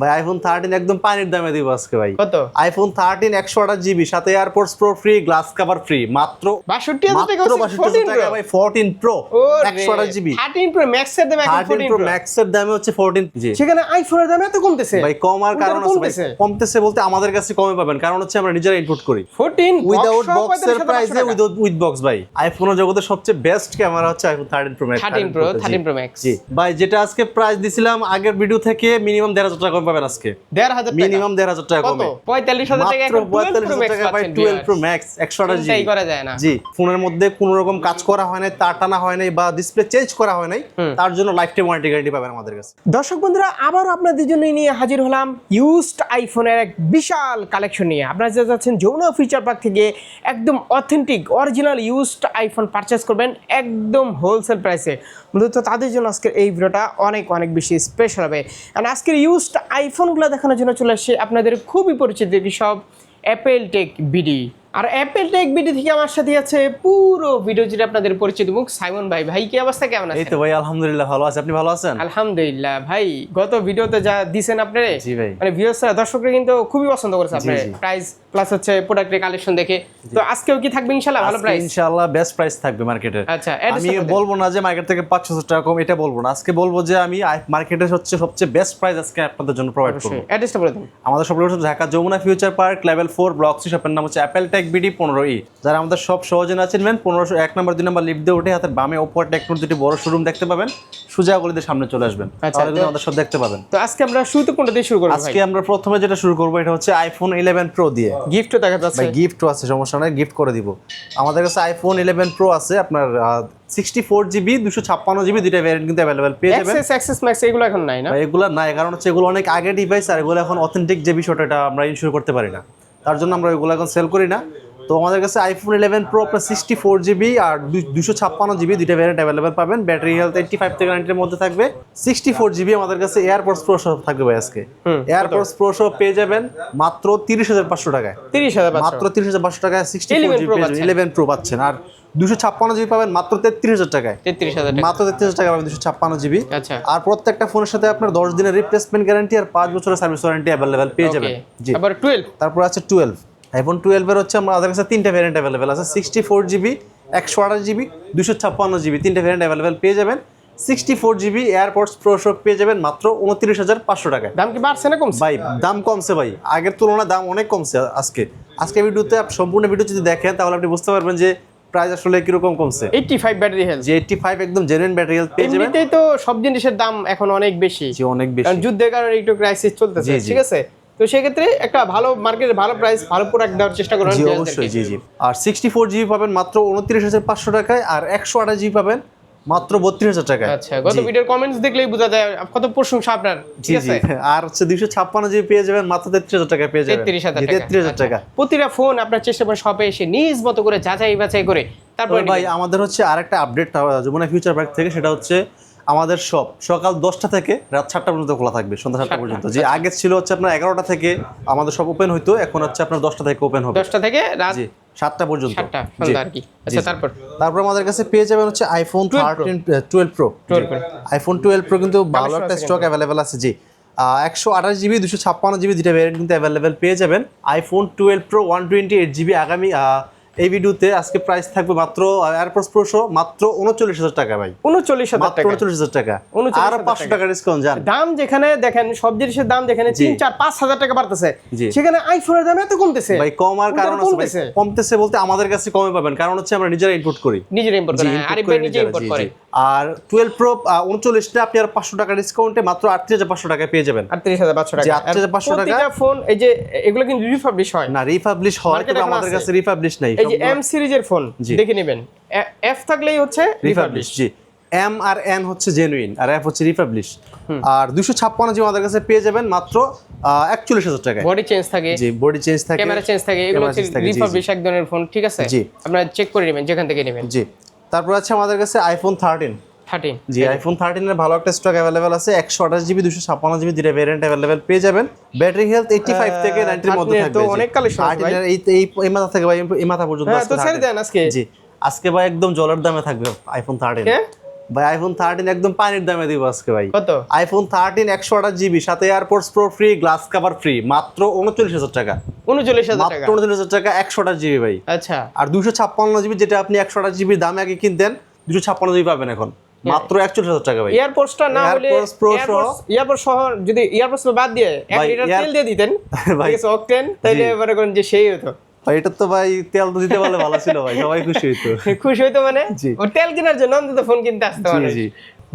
ভাই আইফোন 13 একদম পানির দামে দিব আজকে ভাই। কত? আইফোন 13 128 জিবি সাথে airports pro free, glass cover free, মাত্র ৬২,০০০ টাকা মাত্র 62,000 টাকা ভাই। 14 প্রো 128 জিবি, 13 প্রো ম্যাক্স এর দামে এখন 13 প্রো ম্যাক্স এর দামে হচ্ছে 14 জি। সেখানে আইফোনের দাম এত কমতেছে ভাই কমার কারণ আছে ভাই, কমতেছে বলতে আমাদের কাছে কমে পাবেন, কারণ হচ্ছে আমরা নিজেরা ইনপুট করি 14 উইদাউট বক্সের প্রাইসে উইথ বক্স ভাই। আইফোনের জগতের সবচেয়ে বেস্ট ক্যামেরা হচ্ছে iPhone 13 pro max, 13 pro max জি ভাই। যেটা আজকে প্রাইস দিছিলাম আগের ভিডিও থেকে মিনিমাম 1,500 টাকা কম পাবেন আজকে, 1,500 টাকা মিনিমাম 1,500 টাকা কমে, 45,000 টাকা এখন 45,000 টাকা ভাই। 12 প্রো ম্যাক্স 128 জিবি করা যায় না জি। ফোনের মধ্যে কোনো রকম কাজ করা হয় নাই, তার টানা হয় নাই বা ডিসপ্লে চেঞ্জ করা হয় নাই, তার জন্য লাইফ টাইম ওয়ারেন্টি গ্যারান্টি পাবেন আমাদের কাছে। দর্শক বন্ধুরা, আবারও আপনাদের জন্য নিয়ে হাজির হলাম ইউজড আইফোনের এক বিশাল কালেকশন নিয়ে। আপনারা যা যাচ্ছেন যমুনা ফিচার পার্ক থেকে একদম authentic original used iPhone purchase করবেন একদম হোলসেল প্রাইসে। মূলত তাদের জন্য আজকের এই ভিডিওটা অনেক অনেক বেশি স্পেশাল হবে। কারণ আজকের ইউজড আইফোনগুলো দেখানোর জন্য চলে আসছে আপনাদের খুবই পরিচিত একটি সব অ্যাপেল টেক বিডি। আর অ্যাপেল টেক বিডি থেকে আমার সাথে আছে পুরো ভিডিও জুড়ে আপনাদের পরিচিত মুখ সাইমন ভাই। ভাই কি অবস্থা, কেমন আছেন? এই তো ভাই আলহামদুলিল্লাহ ভালো আছি, আপনি ভালো আছেন? আলহামদুলিল্লাহ ভাই। গত ভিডিওতে যা দিছেন আপনারা, জি ভাই, মানে ভিউয়ার্সরা দর্শকরা কিন্তু খুবই পছন্দ করেছে আপনার প্রাইস প্লাস হচ্ছে প্রোডাক্টের কালেকশন দেখে। তো আজকেও কি থাকবে ইনশাআল্লাহ ভালো প্রাইস? ইনশাআল্লাহ বেস্ট প্রাইস থাকবে মার্কেটে। আচ্ছা, আমি বলবো না যে মার্কেট থেকে 500 টাকা কম, এটা বলবো না। আজকে বলবো যে আমি মার্কেটে হচ্ছে সবচেয়ে বেস্ট প্রাইস আজকে আপনাদের জন্য প্রোভাইড করব। অ্যাড্রেসটা বলে দিন। আমাদের সব location Dhaka Jamuna future park level 4 block C, শপের নাম হচ্ছে অ্যাপেল টেক বিডি 15E। যারা আমাদের সব সহজে না চিনবেন, 1501 নম্বর 2 নম্বর লিফট দিয়ে উঠে হাতের বামে ওপর টেকনোর দুটি বড় শোরুম দেখতে পাবেন, সোজা গলিতে সামনে চলে আসবেন, তাহলে কিন্তু আমাদের সব দেখতে পাবেন। তো আজকে আমরা শুরুতে কোনটা দিয়ে শুরু করব? আজকে আমরা প্রথমে যেটা শুরু করব এটা হচ্ছে আইফোন 11 প্রো দিয়ে। গিফটও দেখা যাচ্ছে ভাই, গিফটও আছে, সমস্যা নাই, গিফট করে দিব। আমাদের কাছে আইফোন 11 প্রো আছে আপনার 64 জিবি 256 জিবি দুইটা ভ্যারিয়েন্ট কিন্তু अवेलेबल পেয়ে যাবেন। এক্সেস ম্যাক্স এগুলো এখন নাই না ভাই? এগুলো নাই, কারণ হচ্ছে এগুলো অনেক আগে ডিভাইস, আর এগুলো এখন অথেন্টিক যে বিষয়টা এটা আমরা ইনশিওর করতে পারি না, তার জন্য আমরা এগুলো এখন সেল করি না। তো আমাদের কাছে আইফোন 11 প্রো আপনার 64 জিবি আর 256 জিবি দুইটা ভ্যারিয়েন্ট अवेलेबल পাবেন। ব্যাটারি হেলথ 85 থেকে 90 এর মধ্যে থাকবে। 64 জিবি আমাদের কাছে এয়ারপোর্টস প্রো সহ থাকবে ভাই আজকে। এয়ারপোর্টস প্রো সহ পেয়ে যাবেন মাত্র 30,500 টাকায়। 30,500 মাত্র 30,500 টাকায় 64 জিবি 11 প্রো পাচ্ছেন। আর 256 জিবি পাবেন মাত্র 33,000 টাকায়। 33,000 টাকা, মাত্র 33,000 টাকা পাবেন 256 জিবি। আচ্ছা। আর প্রত্যেকটা ফোনের সাথে আপনার 10 দিনের রিপ্লেসমেন্ট গ্যারান্টি আর 5 বছরের সার্ভিস ওয়ারেন্টি अवेलेबल পেয়ে যাবেন। জি। আবার 12, তারপর আছে 12। আইফোন 12 এর হচ্ছে আমাদের কাছে তিনটা ভ্যারিয়েন্ট अवेलेबल আছে। 64 জিবি, 128 জিবি, 256 জিবি, তিনটা ভ্যারিয়েন্ট अवेलेबल পেয়ে যাবেন। 64 জিবি এয়ারপোর্টস প্রো সহ পেয়ে যাবেন মাত্র 29,500 টাকায়। দাম কি বাড়ছে না কমছে? ভাই দাম কমছে ভাই, আগের তুলনায় দাম অনেক কমছে আজকে ভিডিওতে। সম্পূর্ণ ভিডিও যদি দেখেন তাহলে আপনি বুঝতে পারবেন যে প্রাইস আসলে কিরকম কমছে। 85 ব্যাটারি হেলথ, যে 85 একদম জেনুইন ব্যাটারি হেলথ পেয়ে যাবেন। এমনিতেই তো সব জিনিসের দাম এখন অনেক বেশি, জি অনেক বেশি, কারণ যুদ্ধের কারণে একটু ক্রাইসিস চলতেছে, ঠিক আছে? তো সেক্ষেত্রে একটা ভালো মার্কেটে ভালো প্রাইস ভালো প্রোডাক্ট দেওয়ার চেষ্টা করবেন। জি অবশ্যই, জি জি। আর 64 জিবি পাবেন মাত্র 29,500 টাকায়, আর 128 জিবি পাবেন মাত্র 32,000 টাকায়। আচ্ছা, গত ভিডিওর কমেন্টস দেখলেই বোঝা যায় কত প্রশংসা আপনার, ঠিক আছে? আর হচ্ছে 256 জিবি পেয়ে যাবেন মাত্র 33,000 টাকায় পেয়ে যাবেন। 33,000 টাকা। প্রতিটা ফোন আপনার চেষ্টা করবেন শপে এসে নিজ মতো করে যাচাই বাছাই করে তারপর। ভাই আমাদের হচ্ছে আরেকটা আপডেট যমুনা ফিউচার পার্ক থেকে, সেটা হচ্ছে আমাদের শপ সকাল 10টা থেকে রাত 7টা পর্যন্ত খোলা থাকবে, সন্ধ্যা 7টা পর্যন্ত। যে আগে ছিল হচ্ছে আপনার 11টা থেকে আমাদের শপ ওপেন হইতো, এখন হচ্ছে আপনার 10টা থেকে ওপেন হবে, 10টা থেকে রাত 7টা পর্যন্ত। আর কি। আচ্ছা, তারপর আমাদের কাছে পেয়ে যাবেন হচ্ছে আইফোন 12 প্রো। আইফোন 12 প্রো কিন্তু ভালো একটা স্টক अवेलेबल আছে। জি, 128 জিবি 256 জিবি দুইটা ভ্যারিয়েন্ট কিন্তু अवेलेबल পেয়ে যাবেন। আইফোন 12 প্রো 128 জিবি আগামী এই ভিডিওতে আজকে প্রাইস থাকবে মাত্র এয়ারপোর্টস প্রো সহ মাত্র 39,000 টাকা ভাই। 39,000 টাকা, 39,000 টাকা। আর 500 টাকা ডিসকাউন্ট জান। দাম যেখানে দেখেন সব জিনিসের দাম যেখানে 3-4-5,000 টাকা বাড়তেছে, সেখানে আইফোনের দাম এত কমতেছে ভাই। কমার কারণ আছে ভাই, কমতেছে বলতে আমাদের কাছে কমে পাবেন, কারণ হচ্ছে আমরা নিজেরা ইনপুট করি, নিজেরা ইম্পোর্ট করি। আরিফ ভাই নিজে ইম্পোর্ট করে। আর 12 প্রো 39টা আপনি আর 500 টাকা ডিসকাউন্টে মাত্র 38,500 টাকায় পেয়ে যাবেন। 38,500 টাকা। 38,500 টাকা। প্রতিটা ফোন এই যে এগুলো কিন্তু রিফাবলিশ হয় না, রিপাবলিশ হয় কিন্তু আমাদের কাছে রিপাবলিশ নাই। এই যে এম সিরিজের ফোন দেখে নেবেন, এফ থাকলেই হচ্ছে রিপাবলিশ। জি, এম আর এন হচ্ছে জেনুইন আর এফ হচ্ছে রিপাবলিশ। আর 256 জিবি আমাদের কাছে পেয়ে যাবেন মাত্র 41,000 টাকায়। বডি চেঞ্জ থাকে, জি বডি চেঞ্জ থাকে, ক্যামেরা চেঞ্জ থাকে, এগুলো হচ্ছে রিপাবলিশ এক ধরনের ফোন, ঠিক আছে? জি, আপনারা চেক করে নেবেন যেখান থেকে নেবেন। জি। তারপর আছে আমাদের কাছে আইফোন 13। জি, আইফোন 13 এর ভালো একটা স্টক अवेलेबल আছে। 128 জিবি 256 জিবি দুইটা ভ্যারিয়েন্ট अवेलेबल পেয়ে যাবেন। ব্যাটারি হেলথ 85 থেকে 90 এর মধ্যে থাকবে। তো অনেক কালেকশন আছে ভাই। এই মাথা থেকে ভাই এই মাথা পর্যন্ত তো ছেড়ে দেন আজকে। জি, আজকে ভাই একদম জলের দামে থাকবে আইফোন 13। ভাই আইফোন 13 একদম পানির দামে দিব আজকে ভাই। কত? আইফোন 13 128 জিবি সাথে AirPods pro free, glass cover free, মাত্র 39,000 টাকা। 39,000 টাকা, মাত্র 39,000 টাকা 128 জিবি ভাই। আচ্ছা। আর 256 জিবি যেটা আপনি 128 জিবি দামে আগে কিনতেন, 256 জিবি পাবেন এখন মাত্র 41,000 টাকা ভাই। এয়ারপোর্টসটা না হলে এয়ারপোর্টস সহ যদি এয়ারপোর্টস বাদ দিয়ে 1 লিটার তেল দিয়ে দিতেন ভাই, ঠিক আছে, অকটেন, তাহলে মনে করেন যে সেই হতো ভাই। এটা তো ভাই তেল তো দিতে পারলে ভালো ছিল ভাই, সবাই খুশি হইতো। খুশি হইতো মানে জি। ও তেল কেনার জন্য অন্তত ফোন কিনতে আসতে জি পারে। জি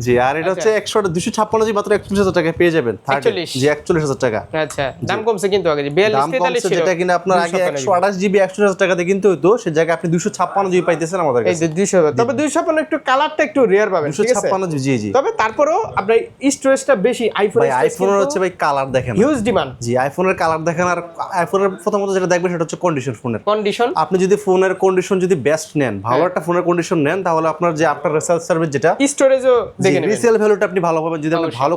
জি। আর এটা হচ্ছে 256 জিবি মাত্র 41,000 টাকায় পেয়ে যাবেন। 41? জি 41,000 টাকা। আচ্ছা, দাম কমছে কিন্তু আগে 42 দাম 43 কমছে, ছিল, যেটা কিনা আপনার আগে 128 জিবি 100,000 টাকাতে কিনতে হতো, সে জায়গায় আপনি 256 জিবি পাইতেছেন আমাদের এই কাছে। যে 200, তবে 256 একটু কালারটা একটু রেয়ার পাবেন, ঠিক আছে? 256 জিবি, জি জি। তবে তারপরেও আপনার স্টোরেজটা বেশি আইফোন। ভাই আইফোনের হচ্ছে ভাই কালার দেখেন, হিউজ ডিমান্ড। জি আইফোনের কালার দেখেন। আর আইফোনের প্রথমত যেটা দেখবেন সেটা হচ্ছে কন্ডিশন ফোনের কন্ডিশন। আপনি যদি ফোনের কন্ডিশন যদি বেস্ট নেন, ভালো একটা ফোনের কন্ডিশন নেন, তাহলে আপনার যে আফটার রিসেল সার্ভিস যেটা স্টোরেজও দেখে নেবেন, রিসেল ভ্যালুটা আপনি ভালো পাবেন যদি আপনি ভালো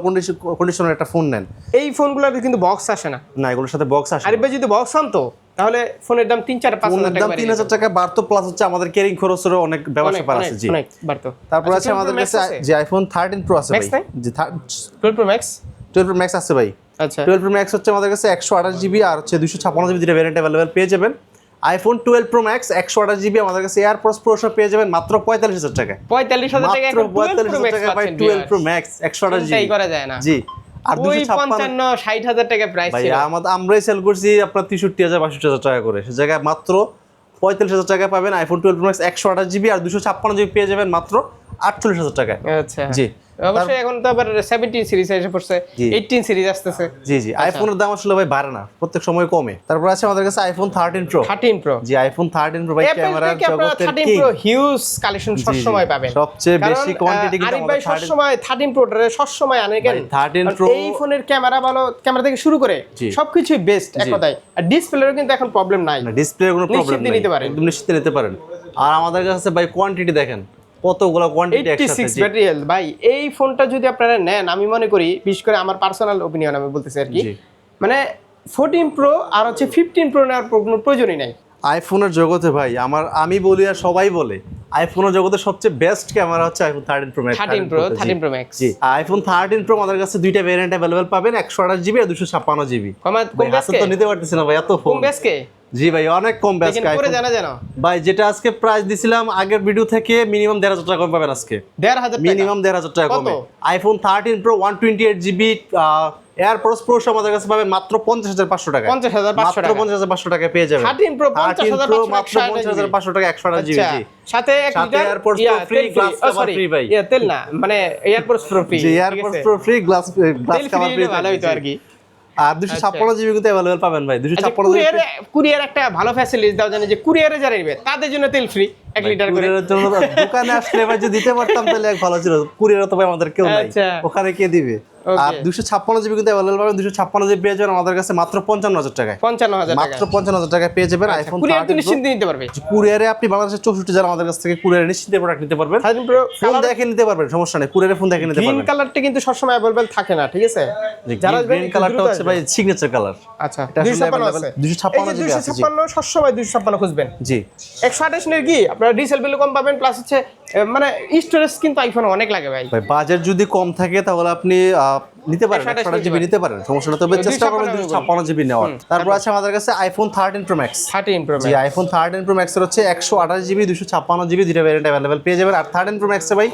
কন্ডিশনের একটা ফোন নেন। এই ফোনগুলোতে কিন্তু বক্স আসে না। না, এগুলোর সাথে বক্স আসে আর এবার যদি বক্স আনতো তাহলে ফোনের দাম 3-4-5 ফোনের হাজার দাম টাকা 3,000 টাকা বাড়তো, প্লাস হচ্ছে আমাদের ক্যারিং খরচেরও অনেক ব্যবসা পার আছে। জি, অনেক বাড়তো। তারপর আছে আমাদের কাছে যে আইফোন 13 প্রো আছে ভাই, জি 12 প্রো ম্যাক্স, 12 প্রো ম্যাক্স আছে ভাই। আচ্ছা 12 প্রো ম্যাক্স হচ্ছে আমাদের কাছে 128 জিবি আর হচ্ছে 256 জিবি দুটো ভ্যারিয়েন্ট अवेलेबल পেয়ে যাবেন। আইফোন 12 প্রো ম্যাক্স 128 জিবি আমাদের কাছে এয়ারপডস প্রো সহ পেয়ে যাবেন মাত্র 45,000 টাকায়। 45,000 টাকা মাত্র এখন 45,000 টাকা ভাই 12 প্রো ম্যাক্স 128 জিবি করা যায় না। জি। আর 255-60,000 টাকা প্রাইস ভাই ছিল। আমরাই সেল করছি আপনার 63,000-62,000 টাকা করে, সে জায়গায় মাত্র 45,000 টাকায় পাবেন আইফোন 12 প্রো ম্যাক্স 128 জিবি আর 256 জিবি পেয়ে যাবেন মাত্র 48,000 টাকায়। আচ্ছা জি। অবশ্যই এখন তো আবার 17 সিরিজ এসে পড়ছে, 18 সিরিজ আসতেছে। জি জি। আইফোনের দাম আসলে ভাই বাড়ে না, প্রত্যেক সময় কমে। তারপর আছে আমাদের কাছে আইফোন 13 প্রো। 13 প্রো, জি আইফোন 13 প্রো ভাই ক্যামেরার জগতের 13 কিং। প্রো হিউজ কালেকশন সব সময় পাবেন, সবচেয়ে বেশি কোয়ান্টিটি কিন্তু আরিফ ভাই সব সময় 13 প্রোটারে সব সময় আনে কেন? 13 প্রো এই ফোনের ক্যামেরা ভালো, ক্যামেরা থেকে শুরু করে সবকিছুই বেস্ট এক কথায়। আর ডিসপ্লেরও কিন্তু এখন প্রবলেম নাই, না ডিসপ্লের কোনো প্রবলেম নিশ্চিন্তে নেই, নিতে পারেন, একদম নিশ্চিন্তে নিতে পারেন। আর আমাদের কাছে ভাই কোয়ান্টিটি দেখেন কতগুলো কোয়ান্টিটি একসাথে। 86 ব্যাটারি হেলথ ভাই, এই ফোনটা যদি আপনারা নেন, আমি মনে করি বিশেষ করে আমার পার্সোনাল ওপিনিয়ন আমি বলতেছি আর কি, মানে 14 প্রো আর হচ্ছে 15 প্রো নেওয়ার কোনো প্রয়োজনই নাই। আইফোনের জগতে ভাই আমি বলি আর সবাই বলে, আইফোনের জগতে সবচেয়ে বেস্ট ক্যামেরা হচ্ছে iPhone 13 pro max. 13 pro max. জি আইফোন 13 প্রো আমাদের কাছে দুইটা ভেরিয়েন্ট अवेलेबल পাবেন, 128 জিবি আর 256 জিবি। কম হাতে তো নিতে পারতেছি না ভাই এত ফোন। কম বেসকে? জি ভাই অনেক কম বেস দেখেন পরে জানা জানো ভাই, যেটা আজকে প্রাইস দিছিলাম আগের ভিডিও থেকে মিনিমাম 1,500 টাকা কম পাবেন আজকে। 1,500 টাকা মিনিমাম 1,500 টাকা কমে iPhone 13 pro 128 GB AirPods pro আমাদের কাছে পাবেন মাত্র 50,500 টাকা। 50,500 টাকা, মাত্র 50,500 টাকা পেয়ে যাবেন। 13 প্রো 50,500 মাত্র 50,500 টাকা 128 জিবি। জি সাথে 1 litre AirPods pro free, glass cover free ভাই। তেল না মানে এয়ারপডস প্রো ফ্রি। জি AirPods pro free, glass cover free ভালো হইতো আর কি। আর 256 জিবি কিন্তু अवेलेबल পাবেন ভাই। 256 জিবি কুরিয়ার একটা ভালো ফ্যাসিলিটি দাও জানেন যে কুরিয়ারে যারা নেবে তাদের জন্য তেল ফ্রি 1 লিটার করে। কুরিয়ারের জন্য দোকানে আসলে ভাই যদি দিতে পারতাম তাহলে এক ভালো ছিল। কুরিয়ারে তো ভাই আমাদের কেউ নাই, ওখানে কে দিবে? আর 256 জিবি কিন্তু अवेलेबल পাবেন। 256 জিবি পেয়ে যাবেন আমাদের কাছে মাত্র 55,000 টাকায়। 55,000 টাকা, মাত্র 55,000 টাকায় পেয়ে যাবেন আইফোন 13 কুরিয়ার নিশ্চিন্তে নিতে পারবে। কুরিয়ারে আপনি বাংলাদেশের 64 জেলা আমাদের কাছ থেকে কুরিয়ারে নিশ্চিন্তে প্রোডাক্ট নিতে পারবেন। 13 প্রো ফোন দেখে নিতে পারবেন, সমস্যা নেই, কুরিয়ারে ফোন দেখে নিতে গ্রিন পারবেন। কালারটা কিন্তু সবসময় अवेलेबल থাকে না, ঠিক আছে? যারা গ্রিন কালারটা হচ্ছে ভাই সিগনেচার কালার। আচ্ছা এটা আসলে 256 জিবি আছে। 256 সবসময় 256 খুঁজবেন। জি 128 এর কি আপনারা ডিসেল বিল কম পাবেন, প্লাস হচ্ছে মানে স্টোরেজ কিন্তু আইফোন অনেক লাগে ভাই। ভাই বাজেট যদি কম থাকে তাহলে আপনি নিতে পারেন 128 জিবি নিতে পারেন, সমস্যা না, তবে চেষ্টা করবেন 256 জিবি নেওয়ার। তারপর আছে আমাদের কাছে আইফোন 13 প্রো ম্যাক্স। 13 প্রো জি আইফোন 13 প্রো ম্যাক্স এর হচ্ছে 128 জিবি 256 জিবি দুটো ভেরিয়েন্ট अवेलेबल পেয়ে যাবেন। আর 13 প্রো ম্যাক্সে ভাই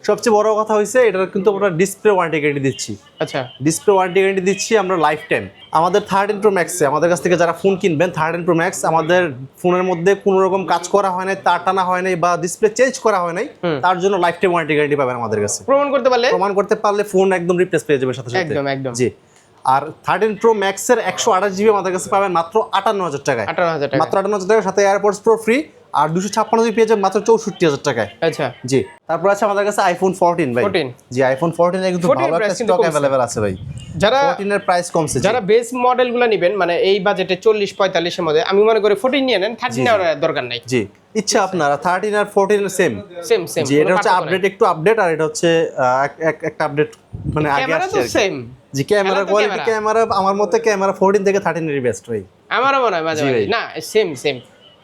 সবচেয়ে বড় কথা হইছে এটার কিন্তু আমরা ডিসপ্লে ওয়ারেন্টি গ্যারান্টি দিচ্ছি। আচ্ছা ডিসপ্লে ওয়ারেন্টি গ্যারান্টি দিচ্ছি আমরা লাইফ টাইম। আমাদের 13 প্রো ম্যাক্সে আমাদের কাছ থেকে যারা ফোন কিনবেন 13 প্রো ম্যাক্স, আমাদের ফোনের মধ্যে কোনো রকম কাজ করা হয় নাই, তার টানা হয় নাই বা ডিসপ্লে চেঞ্জ করা হয় নাই, তার জন্য লাইফ টাইম ওয়ারেন্টি গ্যারান্টি পাবেন আমাদের কাছে। প্রমাণ করতে পারলে ফোন একদম রিপ্লেস পেয়ে যাবে সাথে সাথে। একদম একদম। জি আর 13 প্রো ম্যাক্সের 128 জিবি আমাদের কাছে পাবেন মাত্র 58,000 টাকায়। 58,000 টাকা, মাত্র 58,000 টাকার সাথে এয়ারপডস প্রো ফ্রি আর 256 জিবি পেয়ে যাবেন মাত্র 64,000 টাকায়। আচ্ছা জি তারপর আছে আমাদের কাছে আইফোন 14 ভাই। জি আইফোন 14 এর কিন্তু ভালো একটা স্টক अवेलेबल আছে ভাই। যারা 14 এর প্রাইস কমছে, যারা বেস মডেলগুলো নেবেন মানে এই বাজেটে 40-45 এর মধ্যে, আমি মনে করি 14 নিয়ে নেন, 13 নেওয়ার দরকার নাই। জি ইচ্ছা আপনারা 13 আর 14 এর সেম সেম। জি এটা হচ্ছে আপডেট, একটু আপডেট, আর এটা হচ্ছে একটা আপডেট মানে আগে ক্যামেরা আসছে তো same. G camera quality, camera আমার মতে ক্যামেরা 14 থেকে 13 এর বেস্ট ভাই। আমারও মনে হয় মাঝে মাঝে না সেম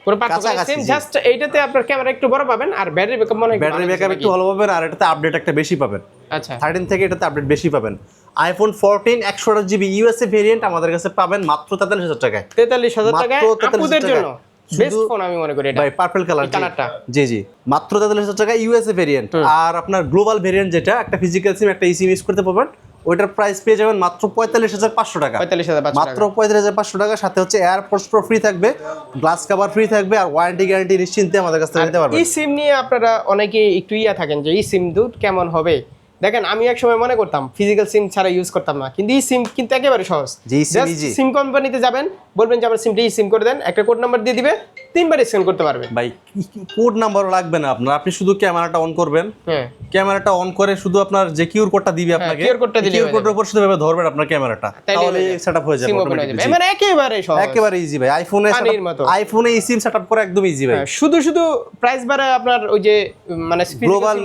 পুরো পার্থক্য কাছাকাছি, সেম, জি। জাস্ট এইটাতে আপনার ক্যামেরা একটু বড় পাবেন আর ব্যাটারি ব্যাকআপ মনে হয় ব্যাটারি ব্যাকআপ একটু ভালো পাবেন আর এটাতে আপডেট একটা বেশি পাবেন। আচ্ছা 13 থেকে এটাতে আপডেট বেশি পাবেন। আইফোন 14 128GB ইউএসএ ভেরিয়েন্ট আমাদের কাছে পাবেন মাত্র 43,000 টাকায়। 43,000 টাকায় মাত্র 43,000 আপুদের জন্য টাকায়। বেস্ট শুধু- ফোন আমি মনে করি এটা ভাই পার্পল কালার, এই কালারটা। জি জি, মাত্র 43,000 টাকা ইউএসএ ভেরিয়েন্ট। আর আপনার গ্লোবাল ভেরিয়েন্ট যেটা একটা ফিজিক্যাল সিম একটা ইসিম ইউজ করতে পারবেন, ওইটার প্রাইস পেয়ে যাবেন মাত্র 45,500 টাকা। 45,500 মাত্র 45,500 টাকা, সাথে হচ্ছে এয়ারপোর্টস প্রো ফ্রি থাকবে, গ্লাস কভার ফ্রি থাকবে, আর ওয়ারেন্টি গ্যারান্টি নিশ্চিন্তে আমাদের কাছ থেকে নিতে পারবেন। এই সিম নিয়ে আপনারা অনেকে একটু থাকেন যে এই সিম দুধ কেমন হবে। দেখেন আমি এক সময় মনে করতাম ফিজিক্যাল সিম ছাড়া ইউজ করতাম না, কিন্তু এই সিম কিন্তু একেবারে সহজ। জি, easy, easy। সিম কোম্পানিতে যাবেন, বলবেন যে আমার সিমটা এই সিম করে দেন, একটা কোড নাম্বার দিয়ে দিবে, 3 বার স্ক্যান করতে পারবেন। ভাই কোড নাম্বার লাগবে না আপনার, আপনি শুধু ক্যামেরাটা অন করবেন, হ্যাঁ ক্যামেরাটা অন করে শুধু আপনার যে কিউআর কোডটা দিবে আপনাকে, QR কোডটা দিলে কিউআর হয়ে কোডের উপর শুধু এভাবে ধরবেন আপনার ক্যামেরাটা, তাহলে সেটআপ হয়ে যাবে সিম ওপেন হয়ে automatically, যাবে, জি। মানে একেবারে সহজ, একেবারে ইজি ভাই, পানির মতো। আইফোনে এই সিম সেটআপ করা একদম ইজি ভাই। শুধু শুধু প্রাইস বাড়ে আপনার ওই যে মানে গ্লোবাল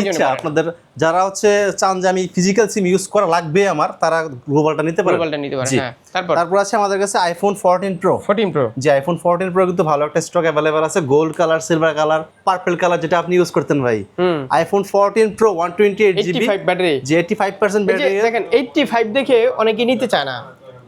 ইচ্ছা আপনাদের যারা হচ্ছে চান যে আমি ফিজিক্যাল সিম ইউজ করা লাগবে আমার, তারা গ্লোবালটা নিতে পারেন। গ্লোবালটা নিতে পারেন, জি। হ্যাঁ। তারপর আছে আমাদের কাছে আইফোন 14 প্রো। 14 প্রো, যে আইফোন 14 প্রো কিন্তু ভালো একটা স্টক অ্যাভেলেবল আছে, gold colour, silver colour, purple colour, যেটা আপনি ইউজ করতেন ভাই। আইফোন 14 প্রো 128GB 85 ব্যাটারি, যে 85% ব্যাটারি। দেখেন 85 দেখে অনেকে নিতে চায় না,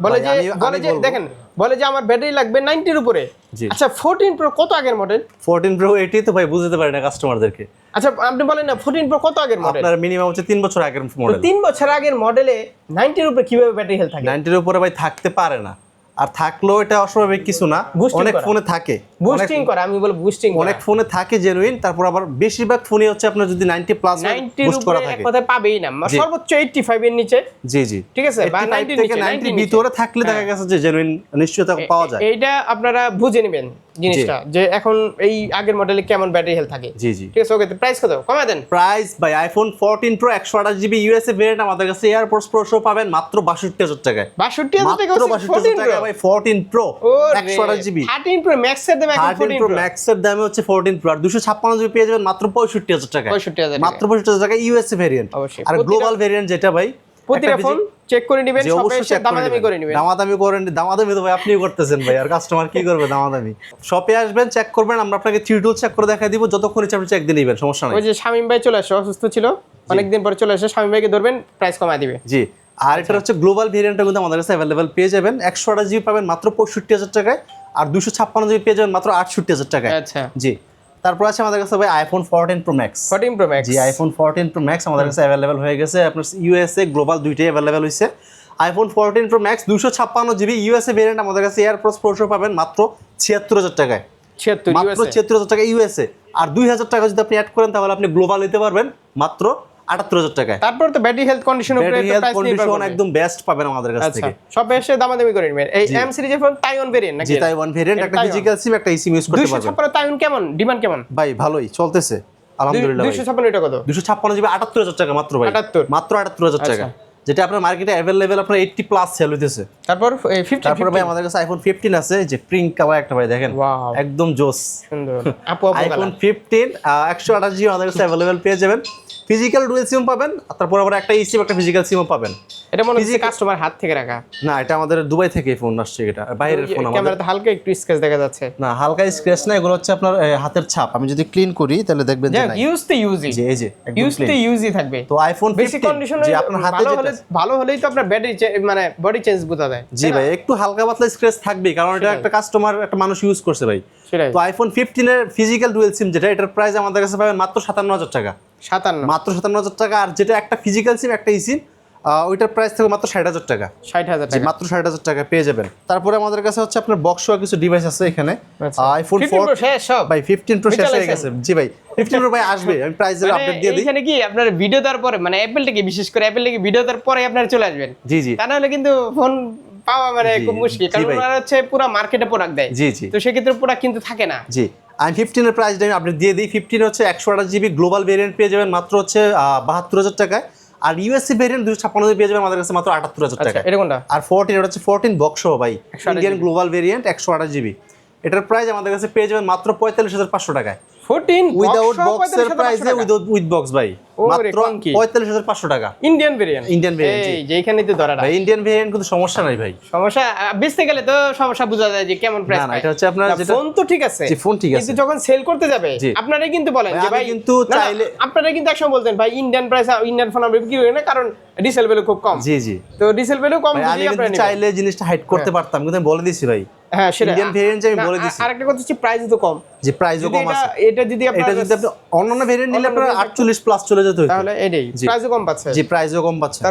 বলে ভাই, যে আমি বলবো। দেখেন বলে যে আমার ব্যাটারি লাগবে 90 এর উপরে। জি। আচ্ছা 14 প্রো কত আগের মডেল? 14 প্রো এটি তো ভাই বুঝতে পারি না কাস্টমারদেরকে। আচ্ছা আপনি বলেন না 14 প্রো কত আগের মডেল? আপনার মিনিমাম হচ্ছে 3 বছর আগের মডেল। 3 বছর আগের মডেলে 90 এর উপরে কিভাবে ব্যাটারি হেলথ থাকে? 90 এর উপরে ভাই থাকতে পারে না, আর থাকলেও এটা অস্বাভাবিক কিছু না, Boosting অনেক করা। ফোনে থাকে, বুস্টিং করা, আমি বল বুস্টিং অনেক ফোনে থাকে জেনুইন। তারপর আবার বেশিরভাগ ফোনে হচ্ছে আপনার যদি 90 প্লাস 90 এর বুস্ট করা উপরে এক থাকে। কথায় পাবেই না, জি। সর্বোচ্চ 85 এর নিচে, জি জি, ঠিক আছে, বা 85 90 থেকে নিচে, 90 90 ভিতরে থাকলে দেখা গেছে যে জেনুইন নিশ্চয়তা পাওয়া যায়। এইটা আপনারা বুঝে নেবেন জিনিসটা, যে এখন এই আগের মডেলে কেমন ব্যাটারি হেলথ থাকে। জি জি। ঠিক আছে, ওকে, প্রাইস কত কমায় দেন? Price by iPhone 14 pro 128GB USA variant আমাদের কাছে এয়ারপোর্টস প্রো শো পাবেন মাত্র 62,000 টাকায়। 62,000 টাকা মাত্র হচ্ছে 62,000 14 টাকা প্রো। ভাই 14 প্রো 128GB। 13 প্রো ম্যাক্স এর দাম এখন 13 প্রো ম্যাক্স এর দামে হচ্ছে 14 প্রো, আর 256GB পেয়ে যাবেন মাত্র 65,000 টাকায়। 65,000 টাকা। মাত্র 65,000 টাকা ইউএসএ ভেরিয়েন্ট। অবশ্যই। আর গ্লোবাল ভেরিয়েন্ট যেটা ভাই প্রতিটা ফোন চেক করে নেবেন, যে সব অবশ্যই এসে check দামাদামি করে নেবেন। দামাদামি করেন, দামাদামি তো ভাই আপনিও করতেছেন ভাই, আর কাস্টমার কি করবে দামাদামি। শপে আসবেন, চেক করবেন, আমরা আপনাকে 3 টুল চেক করে দেখাই দিব, যতক্ষণ ইচ্ছা আপনি চেক দিয়ে নেবেন, সমস্যা নাই। ওই যে শামিম ভাই চলে আসে, অসুস্থ ছিল, অনেকদিন পরে চলে আসে, শামিম ভাইকে ধরবেন, প্রাইস কমায় দিবে। জি। আর এটা হচ্ছে গ্লোবাল ভেরিয়েন্টটা কিন্তু আমাদের কাছে অ্যাভেলেবল পেয়ে যাবেন, 128GB পাবেন মাত্র 65,000 টাকায়, আর 256GB পেয়ে যাবেন মাত্র 68,000 টাকায়। আচ্ছা জি। তারপর আছে আমাদের কাছে ভাই iPhone 14 pro max. 14 pro max, জি, আইফোন 14 প্রো ম্যাক্স আমাদের কাছে অ্যাভেলেবল হয়ে গেছে, আপনার ইউএসএ গ্লোবাল দুইটাই অ্যাভেলেবল হয়েছে। IPhone 14 pro max 256GB USA variant আমাদের কাছে এয়ারপোর্টস প্রো শো পাবেন মাত্র 76,000 টাকায়। 76 মাত্র ইউএসএ। 76,000 টাকা ইউএসএ, আর 2,000 টাকা যদি আপনি অ্যাড করেন তাহলে আপনি গ্লোবাল নিতে পারবেন মাত্র 78,000 টাকায়। তারপর তো ব্যাটারি হেলথ কন্ডিশনের উপরে ব্যাটারি একটা হেলথ প্রাইস নির্ভর কন্ডিশন করবে। একদম বেস্ট পাবেন আমাদের কাছ আচ্ছা, থেকে। সব এসে দামাদামি করে নেবেন। এই এম সিরিজের ফোন তাইওয়ান ভেরিয়েন্ট নাকি? জি, তাইওয়ান ভেরিয়েন্ট, একটা ফিজিক্যাল সিম একটা ইসিম ইউজ করতে পারবেন। 256 তাইওয়ান কেমন ডিমান্ড কেমন? ভাই ভালোই চলতেছে আলহামদুলিল্লাহ ভাই। 256 এটা কত? 256GB 78,000 টাকা মাত্র ভাই। 78 মাত্র 78,000 টাকা, যেটা আপনার মার্কেটে অ্যাভেলেবল আপনার 80 প্লাস সেল হইতেছে। তারপর 50 তারপরে ভাই আমাদের কাছে আইফোন 15 আছে, যে পিঙ্ক কালার একটা ভাই দেখেন, ওয়াও একদম জোস সুন্দর আপু আপু আইফোন কালার। 15 128GB আমাদের কাছে অ্যাভেলেবল পেয়ে যাবেন। ফিজিক্যাল ডুয়াল সিম পাবেন, তারপর আবার একটা ইসিম একটা ফিজিক্যাল সিমও পাবেন। এটা মনে হচ্ছে কাস্টমার হাত থেকে রাখা। না, এটা আমাদের দুবাই থেকে ফোন আসছে, এটা বাইরের ফোন আমাদের। ক্যামেরাতে হালকা একটু স্ক্র্যাচ দেখা যাচ্ছে। না, হালকা স্ক্র্যাচ না, এগুলো হচ্ছে আপনার হাতের ছাপ। আমি যদি ক্লিন করি তাহলে দেখবেন যে যাক নাই। ইউজ তো ইউজই, জি, এই যে একদম ইউজ তো clean। ইউজই থাকবে। তো আইফোন বেশি 15 কন্ডিশন যে আপনার হাতে যেটা ভালো হলেই তো আপনার ব্যাটারি মানে বডি চেঞ্জ বোঝা যায়। জি ভাই, একটু হালকা পাতলা স্ক্র্যাচ থাকবে, কারণ এটা একটা কাস্টমার একটা মানুষ ইউজ করছে ভাই। সেটাই। তো আইফোন 15 এর ফিজিক্যাল ডুয়াল সিম যেটা, এটার প্রাইস আমাদের কাছে পাবেন মাত্র 57,000 টাকা। 57 মাত্র 57,000 টাকা। আর যেটা একটা ফিজিক্যাল সিম একটা ইসিম, ওইটার প্রাইস থেকে মাত্র 60,000 টাকা। 60,000 জি, টাকা। মাত্র 60,000 টাকা পেয়ে যাবেন। তারপরে আমাদের কাছে হচ্ছে আপনার বক্স সহ কিছু ডিভাইস আছে এখানে। আচ্ছা। আইফোন 15 প্রো শেষ সব? ভাই 15 প্রো শেষ হয়ে চালাইছেন? গেছে। জি ভাই, 15 প্রো ভাই আসবে, আমি প্রাইসের মানে আপডেট দিয়ে দিই। এখানে কি আপনার ভিডিও দেওয়ার পরে, মানে অ্যাপল থেকে, বিশেষ করে অ্যাপল থেকে ভিডিও দেওয়ার পরে আপনারা চলে আসবেন। জি জি তা নাহলে কিন্তু ফোন পাওয়া মানে জি, খুব মুশকিল, জি কারণ ভাই। ওরা হচ্ছে পুরো মার্কেটে প্রোডাক্ট দেয়। জি জি তো সেক্ষেত্রে প্রোডাক্ট কিন্তু থাকে না। জি। আমি 15 এর প্রাইসটা আমি আপডেট দিয়ে দিই। 15 হচ্ছে 128GB গ্লোবাল ভেরিয়েন্ট পেয়ে যাবেন মাত্র হচ্ছে 72,000 টাকায়। আর ইউএসএ ভেরিয়েন্ট 256 পেয়ে যাবেন আমাদের কাছে মাত্র 78,000 টাকা। এটা কোনটা? আর 14 এটা হচ্ছে 14 বক্স সহ ভাই, 128 ইন্ডিয়ান গ্লোবাল ভেরিয়েন্ট 128GB। এটার প্রাইস আমাদের কাছে পেয়ে যাবেন মাত্র 45,500 টাকায়। 14 উইদাউট বক্সের প্রাইসে উইথ বক্স ভাই মাত্র 45500 টাকা ইন্ডিয়ান ভেরিয়েন্ট। ইন্ডিয়ান ভেরিয়েন্ট এই যে এখানেই তো ধরাটা ভাই ইন্ডিয়ান ভেরিয়েন্ট কিন্তু সমস্যা নাই ভাই সমস্যা বেচতে গেলে তো সমস্যা বোঝা যায় যে কেমন প্রাইস। না না এটা হচ্ছে আপনার যেটা ফোন তো ঠিক আছে, জি ফোন ঠিক আছে, কিন্তু যখন সেল করতে যাবে আপনারাই কিন্তু বলেন যে ভাই কিন্তু চাইলে আপনারা কিন্তু একসময় বলতেন ভাই ইন্ডিয়ান প্রাইস ইন্ডিয়ান ফোন আমরা বিক্রি করি না কারণ রিসেল ভ্যালু খুব কম। জি জি তো রিসেল ভ্যালু কম আমি কিন্তু চাইলে জিনিসটা হাইড করতে পারতাম কিন্তু আমি বলে দিছি ভাই হ্যাঁ সেটা ইন্ডিয়ান ভেরিয়েন্ট আমি বলে দিছি। আরেকটা কথা হচ্ছে প্রাইস তো কম, যে প্রাইসও কম আছে। এটা যদি আপনি অন্যান্য ভেরিয়েন্ট নিলে আপনার 48 প্লাস চলে যেত তাহলে এটাই প্রাইসও কম পাচ্ছে। জি প্রাইসও কম পাচ্ছে।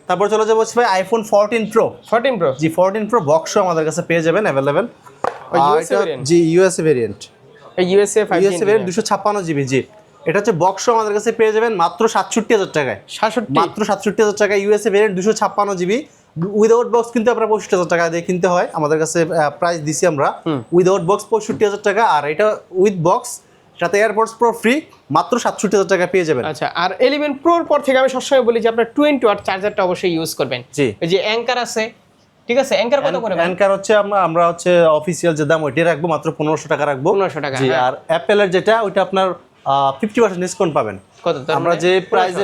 তারপর চলে যাবো ভাই আইফোন 14 প্রো। 14 প্রো জি 14 প্রো বক্সও আমাদের কাছে পেয়ে যাবেন अवेलेबल। জি ইউএসএ ভেরিয়েন্ট, এই USA 5G USA variant 256 GB. জি এটা হচ্ছে বক্সও আমাদের কাছে পেয়ে যাবেন মাত্র 67000 টাকায়। 67 মাত্র 67000 টাকায় USA variant 256 GB without box কিন্তু আপনার 65000 টাকা দিয়ে কিনতে হয়। আমাদের কাছে প্রাইস দিছি আমরা উইদাউট বক্স 65000 টাকা, আর এটা উইথ বক্স সাথে এয়ারপডস প্রো ফ্রি মাত্র 67000 টাকা পেয়ে যাবেন। আচ্ছা আর 11 প্রোর পর থেকে আমি সবসময় বলি যে আপনার 20 ওয়াট চার্জারটা অবশ্যই ইউজ করবেন। জি এই যে অ্যাঙ্কার আছে ঠিক আছে, অ্যাঙ্কার কত করে? অ্যাঙ্কার হচ্ছে আমরা হচ্ছে অফিসিয়াল যে দাম ওইটাই রাখবো মাত্র 1500 টাকা রাখবো। 1500 টাকা। জি আর অ্যাপেলের যেটা ওইটা আপনার 50% ডিসকাউন্ট পাবেন। কত? আমরা যে প্রাইসে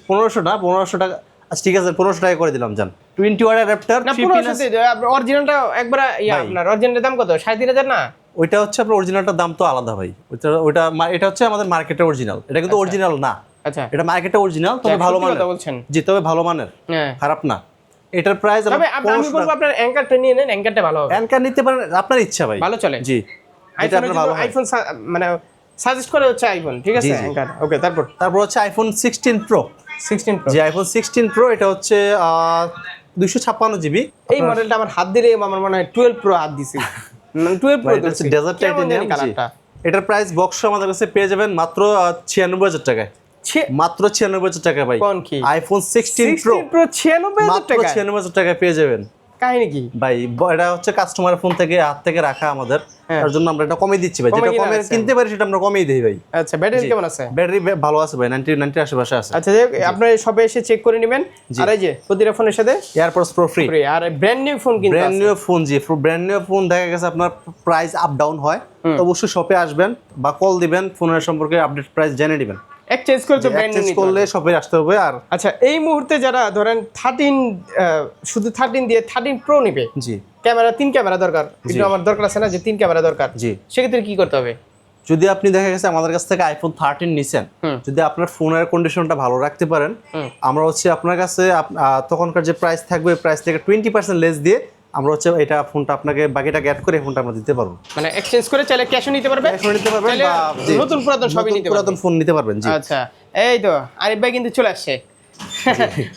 1500 না 1500 টাকা আচ্ছা ঠিক আছে 1500 টাকা করে দিলাম জান। 20 ওয়াট অ্যাডাপ্টার না 1500 তে অরিজিনালটা একবার আপনার অরিজিনালের দাম কত? 3500 না? ওইটা হচ্ছে আপনার অরিজিনালটার দাম তো আলাদা ভাই। ওইটা এটা হচ্ছে আমাদের মার্কেটের অরিজিনাল, এটা কিন্তু অরিজিনাল না। আচ্ছা এটা মার্কেটের অরিজিনাল তবে ভালো মানের কথা বলছেন। জি তবে ভালো মানের, হ্যাঁ খারাপ না। এটার প্রাইস তবে আমি বলবো আপনার অ্যাঙ্কারটা নিয়ে নেন, অ্যাঙ্কারটা ভালো হবে। অ্যাঙ্কার নিতে পারেন আপনার ইচ্ছা ভাই, ভালো চলে। জি এটা আপনার ভালো হয়। আইফোন মানে সাজেস্ট করে হচ্ছে আইফোন ঠিক আছে অ্যাঙ্কার। ওকে তারপর হচ্ছে আইফোন 16 প্রো। 16 প্রো জি আইফোন 16 প্রো এটা হচ্ছে 256 জিবি। এই মডেলটা আমার হাত দিলে আমার মনে হয় 12 প্রো হাত দিছি। 12 প্রো এটা হচ্ছে ডেজার্ট টাইটেনিয়াম কালারটা। এটার প্রাইস বক্স আমাদের কাছে পেয়ে যাবেন মাত্র 96000 টাকায়। মাত্র 96000 টাকা ভাই। কোন কি? আইফোন 16 প্রো 96000 টাকা। 96000 টাকায় পেয়ে যাবেন। কাহিনী কি ভাই এটা হচ্ছে কাস্টমার ফোন থেকে হাত থেকে রাখা আমাদের, তার জন্য আমরা এটা কমিয়ে দিচ্ছি ভাই। যেটা কমে কিনতে পারি সেটা আমরা কমিয়ে দেই ভাই। আচ্ছা ব্যাটারি কেমন আছে? ব্যাটারি ভালো আছে ভাই, 90 আশেপাশে আছে। আচ্ছা আপনারা সবে এসে চেক করে নেবেন। আর এই যে প্রতিটা ফোনের সাথে এয়ারপডস প্রো ফ্রি। আর ব্র্যান্ড নিউ ফোন কিন্তু ব্র্যান্ড নিউ ফোন জি ব্র্যান্ড নিউ ফোন দেখা গেছে আপনার প্রাইস আপ ডাউন হয়, তো অবশ্যই শপে আসবেন বা কল দিবেন, ফোনের সম্পর্কে আপডেট প্রাইস জেনে নেবেন। এক্সচেঞ্জ করে তো ব্র্যান্ড নিউ করলে শপে আসতে হবে। আর আচ্ছা এই মুহূর্তে যারা ধরেন 13 শুধু 13 দিয়ে 13 প্রো নেবে, জি ক্যামেরা 3 ক্যামেরা দরকার, কিন্তু আমার দরকার আছে না যে 3 ক্যামেরা দরকার, জি সেক্ষেত্রে কি করতে হবে? যদি আপনি দেখা গেছে আমাদের কাছ থেকে আইফোন 13 নিছেন, যদি আপনার ফোনের কন্ডিশনটা ভালো রাখতে পারেন, আমরা হচ্ছে আপনার কাছে তখনকার যে প্রাইস থাকবে প্রাইস থেকে 20% লেস দিয়ে আমরা হচ্ছে এটা ফোনটা আপনাকে বাকিটা অ্যাড করে ফোনটা আমরা দিতে পারবো। মানে এক্সচেঞ্জ করে চাইলে ক্যাশও নিতে পারবে, ক্যাশও নিতে পারবেন বা নতুন পুরাতন সবই নিতে পারবেন, পুরাতন ফোন নিতে পারবেন। জি আচ্ছা এই তো আরিফ ভাই কিন্তু চলে আসছে।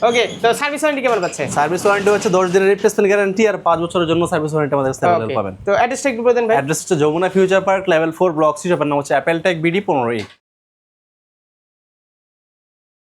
ওকে তো সার্ভিস ওয়ারেন্টি কেমন পাচ্ছে? সার্ভিস ওয়ারেন্টি হচ্ছে 10 দিনের রিপ্লেসমেন্ট গ্যারান্টি আর 5 বছরের জন্য সার্ভিস ওয়ারেন্টি আমাদের কাছে अवेलेबल পাবেন। তো অ্যাড্রেসটা একটু বলে দেন ভাই। অ্যাড্রেস হচ্ছে Jamuna future park level 4 block C, শপের নাম হচ্ছে অ্যাপেল টেক বিডি 15।